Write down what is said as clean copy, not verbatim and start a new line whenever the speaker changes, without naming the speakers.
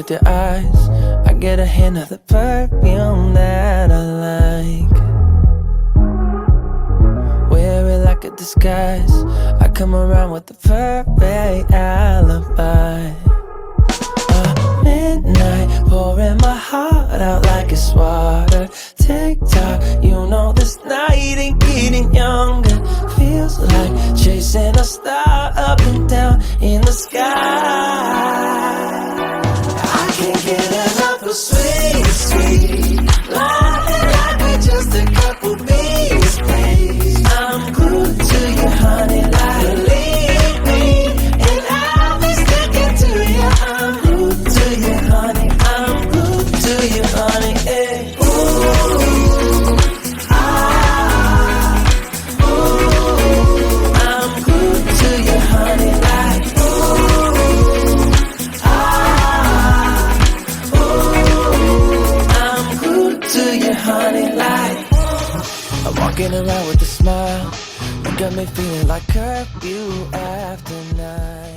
with your eyes, I get a hint of the perfume that I like. Wear it like a disguise, I come around with the perfect alibi. Midnight, pouring my heart out like it's water. Tick-tock, you know this night ain't getting younger. Feels like chasing a star up and down in the sky. I can't get enough of sweet, sweet lying like we're just a couple bees, please. I'm glued to you, honey, like believe me, and I'll be sticking to you. I'm glued to you, honey, I'm glued to you, honey, hey. Ooh, ah, ooh, I'm glued to you, honey, like ooh, ah, ooh, I'm glued to you, honey, like. I'm walking around with a smile, you got me feeling like curfew after night.